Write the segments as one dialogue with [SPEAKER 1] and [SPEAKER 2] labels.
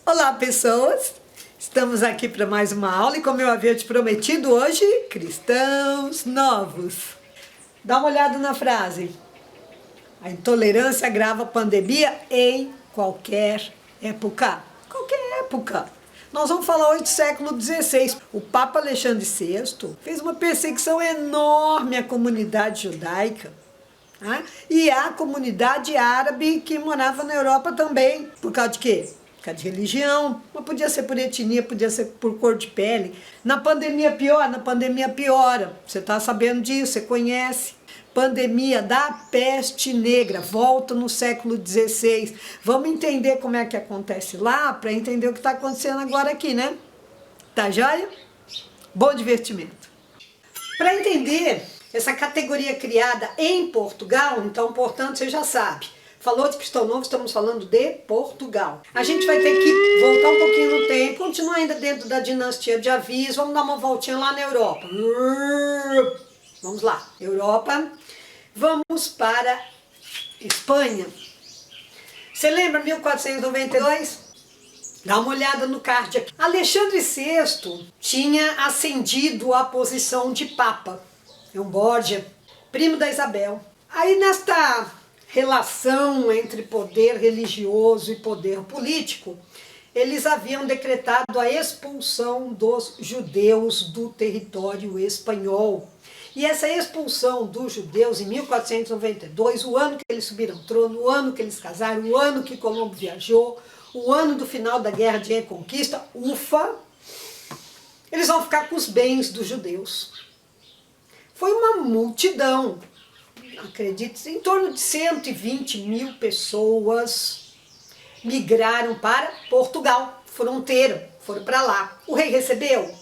[SPEAKER 1] Olá, pessoas! Estamos aqui para mais uma aula e, como eu havia te prometido hoje, cristãos novos. Dá uma olhada na frase. A intolerância agrava a pandemia em qualquer época. Qualquer época. Nós vamos falar hoje do século XVI. O Papa Alexandre VI fez uma perseguição enorme à comunidade judaica. E à comunidade árabe que morava na Europa também. Por causa de quê? Por causa de religião, mas podia ser por etnia, podia ser por cor de pele. Na pandemia piora. Você está sabendo disso, você conhece. Pandemia da peste negra, volta no século XVI. Vamos entender como é que acontece lá, para entender o que está acontecendo agora aqui, né? Tá joia? Bom divertimento. Para entender essa categoria criada em Portugal, então, portanto, você já sabe. Falou de cristão novo, estamos falando de Portugal. A gente vai ter que voltar um pouquinho no tempo, continuar ainda dentro da dinastia de Aviso, vamos dar uma voltinha lá na Europa. Vamos lá, Europa. Vamos para Espanha. Você lembra 1492? Dá uma olhada no card aqui. Alexandre VI tinha ascendido à posição de Papa. É um Borgia, primo da Isabel. Aí nesta relação entre poder religioso e poder político, eles haviam decretado a expulsão dos judeus do território espanhol. E essa expulsão dos judeus em 1492, o ano que eles subiram ao trono, o ano que eles casaram, o ano que Colombo viajou, o ano do final da Guerra de Reconquista, eles vão ficar com os bens dos judeus. Foi uma multidão, acredite, em torno de 120 mil pessoas migraram para Portugal, fronteira, foram para lá. O rei recebeu,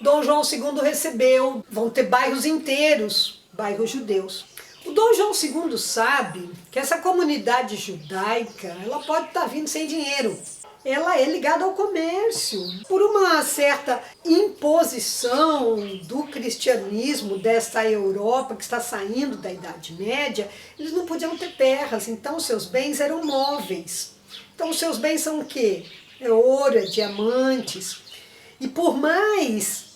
[SPEAKER 1] Dom João II recebeu, vão ter bairros inteiros, bairros judeus. O Dom João II sabe que essa comunidade judaica, ela pode estar vindo sem dinheiro. Ela é ligada ao comércio. Por uma certa imposição do cristianismo dessa Europa que está saindo da Idade Média, eles não podiam ter terras, então seus bens eram móveis. Então os seus bens são o quê? É ouro, é diamantes. E por mais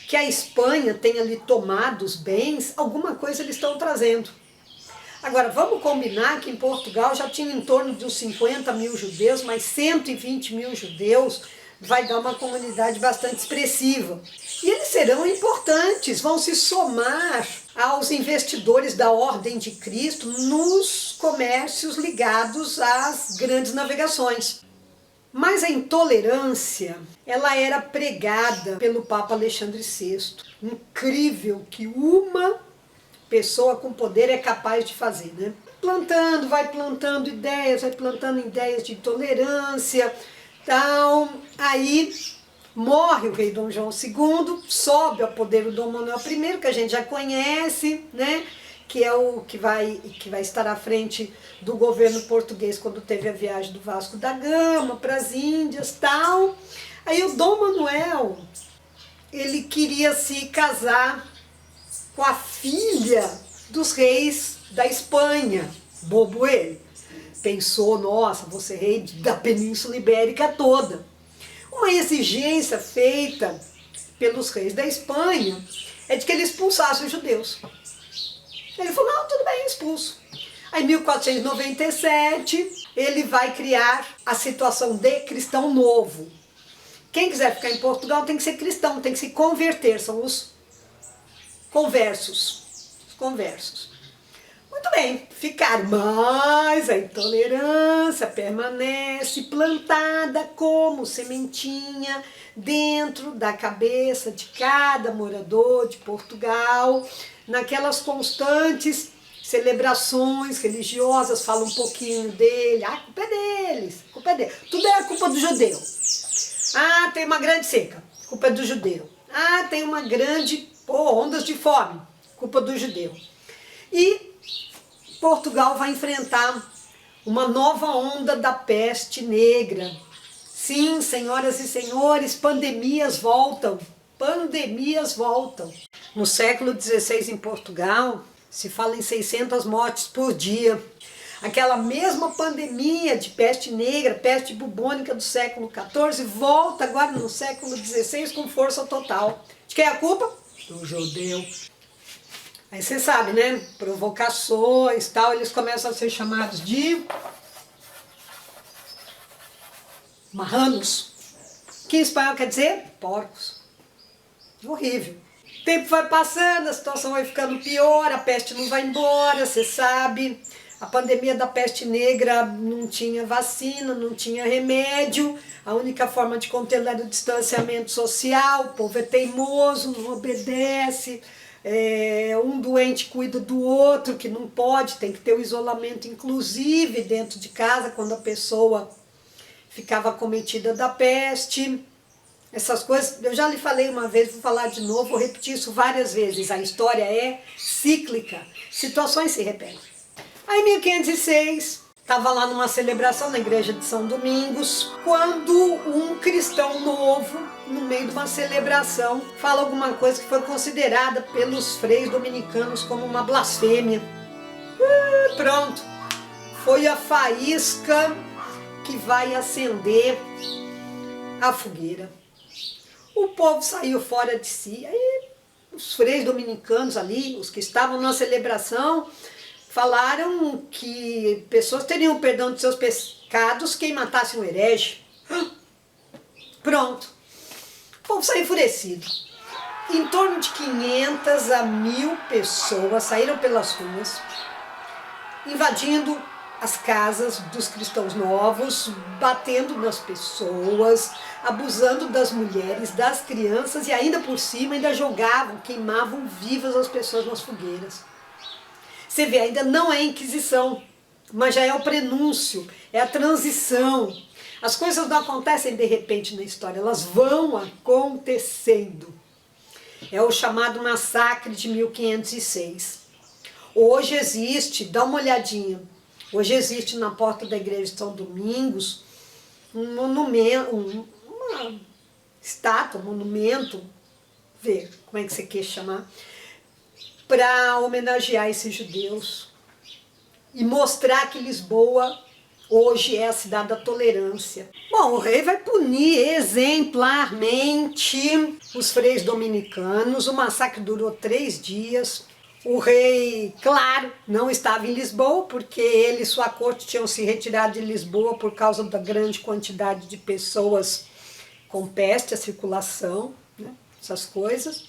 [SPEAKER 1] que a Espanha tenha lhe tomado os bens, alguma coisa eles estão trazendo. Agora, vamos combinar que em Portugal já tinha em torno de uns 50 mil judeus, mas 120 mil judeus vai dar uma comunidade bastante expressiva. E eles serão importantes, vão se somar aos investidores da Ordem de Cristo nos comércios ligados às grandes navegações. Mas a intolerância, ela era pregada pelo Papa Alexandre VI. Incrível que uma pessoa com poder é capaz de fazer, né? Vai plantando ideias de intolerância, tal. Aí morre o rei Dom João II, sobe ao poder o Dom Manuel I, que a gente já conhece, né? Que é o que vai estar à frente do governo português quando teve a viagem do Vasco da Gama para as Índias, tal. Aí o Dom Manuel, ele queria se casar com a filha dos reis da Espanha. Bobo ele. Pensou, nossa, vou ser rei da Península Ibérica toda. Uma exigência feita pelos reis da Espanha é de que ele expulsasse os judeus. Ele falou, não, tudo bem, expulso. Aí em 1497, ele vai criar a situação de cristão novo. Quem quiser ficar em Portugal tem que ser cristão, tem que se converter, são os conversos. Muito bem, ficaram, mas a intolerância permanece plantada como sementinha dentro da cabeça de cada morador de Portugal, naquelas constantes celebrações religiosas, fala um pouquinho dele, a culpa é deles, tudo é a culpa do judeu. Tem uma grande seca, culpa é do judeu. Tem uma grande ondas de fome, culpa do judeu. E Portugal vai enfrentar uma nova onda da peste negra. Sim, senhoras e senhores, pandemias voltam. No século XVI em Portugal, se fala em 600 mortes por dia. Aquela mesma pandemia de peste negra, peste bubônica do século XIV, volta agora no século XVI com força total. De quem é a culpa? Do judeu. Aí você sabe, né? Provocações, tal, eles começam a ser chamados de marranos, que em espanhol quer dizer porcos. Horrível. O tempo vai passando, a situação vai ficando pior, a peste não vai embora, você sabe. A pandemia da peste negra não tinha vacina, não tinha remédio. A única forma de contê-la era o distanciamento social. O povo é teimoso, não obedece. Um doente cuida do outro, que não pode, tem que ter o isolamento inclusive dentro de casa, quando a pessoa ficava acometida da peste. Essas coisas, eu já lhe falei uma vez, vou falar de novo, vou repetir isso várias vezes. A história é cíclica, situações se repetem. Aí em 1506, estava lá numa celebração na igreja de São Domingos, quando um cristão novo, no meio de uma celebração, fala alguma coisa que foi considerada pelos freis dominicanos como uma blasfêmia. Pronto, foi a faísca que vai acender a fogueira. O povo saiu fora de si, aí os freis dominicanos ali, os que estavam na celebração, falaram que pessoas teriam perdão de seus pecados quem matasse um herege. Pronto. O povo saiu enfurecido. Em torno de 500 a 1000 pessoas saíram pelas ruas, invadindo as casas dos cristãos novos, batendo nas pessoas, abusando das mulheres, das crianças e ainda por cima ainda jogavam, queimavam vivas as pessoas nas fogueiras. Você vê, ainda não é Inquisição, mas já é o prenúncio, é a transição. As coisas não acontecem de repente na história, elas vão acontecendo. É o chamado massacre de 1506. Hoje existe, dá uma olhadinha, hoje existe na porta da igreja de São Domingos um monumento, uma estátua, um monumento, vê como é que você quer chamar, para homenagear esses judeus e mostrar que Lisboa hoje é a cidade da tolerância. Bom, o rei vai punir exemplarmente os freis dominicanos. O massacre durou 3 dias. O rei, claro, não estava em Lisboa, porque ele e sua corte tinham se retirado de Lisboa por causa da grande quantidade de pessoas com peste, a circulação, né, essas coisas.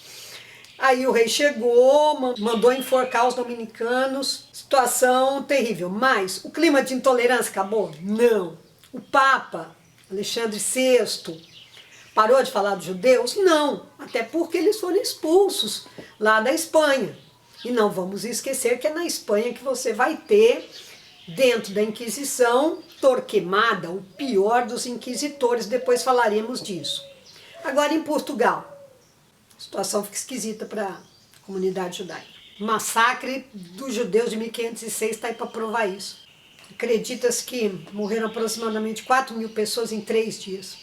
[SPEAKER 1] Aí o rei chegou, mandou enforcar os dominicanos, situação terrível. Mas o clima de intolerância acabou? Não. O Papa Alexandre VI parou de falar dos judeus? Não, até porque eles foram expulsos lá da Espanha. E não vamos esquecer que é na Espanha que você vai ter, dentro da Inquisição, Torquemada, o pior dos inquisitores, depois falaremos disso. Agora em Portugal, a situação fica esquisita para a comunidade judaica. O massacre dos judeus de 1506 está aí para provar isso. Acredita-se que morreram aproximadamente 4.000 pessoas em 3 dias.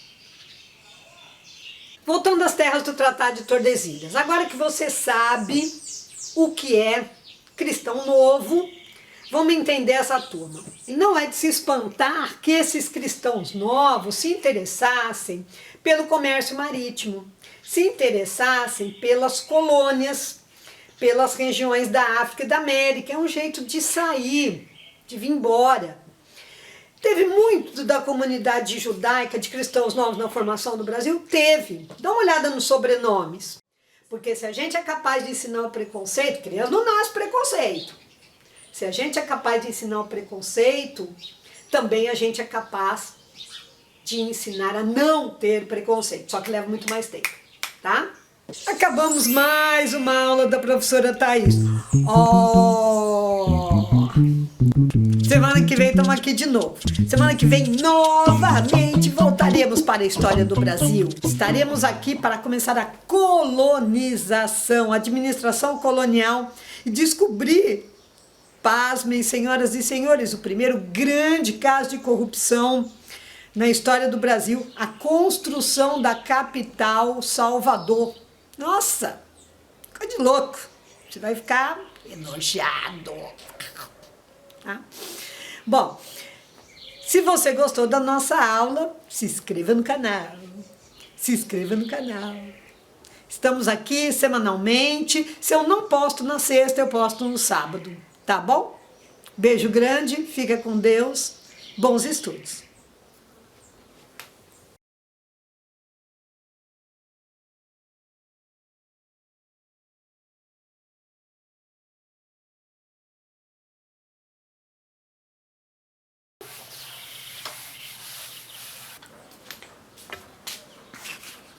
[SPEAKER 1] Voltando às terras do Tratado de Tordesilhas. Agora que você sabe o que é cristão novo, vamos entender essa turma. E não é de se espantar que esses cristãos novos se interessassem pelo comércio marítimo, se interessassem pelas colônias, pelas regiões da África e da América. É um jeito de sair, de vir embora. Teve muito da comunidade judaica, de cristãos novos na formação do Brasil? Teve. Dá uma olhada nos sobrenomes. Porque se a gente é capaz de ensinar o preconceito, criança não nasce preconceito. Se a gente é capaz de ensinar o preconceito, também a gente é capaz de ensinar a não ter preconceito. Só que leva muito mais tempo, tá? Acabamos mais uma aula da professora Thaís. Semana que vem estamos aqui de novo. Semana que vem, novamente, voltaremos para a história do Brasil. Estaremos aqui para começar a colonização, a administração colonial e descobrir, pasmem, senhoras e senhores, o primeiro grande caso de corrupção na história do Brasil, a construção da capital, Salvador. Nossa, coisa de louco. Você vai ficar enojado. Tá? Bom, se você gostou da nossa aula, se inscreva no canal. Se inscreva no canal. Estamos aqui semanalmente. Se eu não posto na sexta, eu posto no sábado. Tá bom? Beijo grande, fica com Deus. Bons estudos.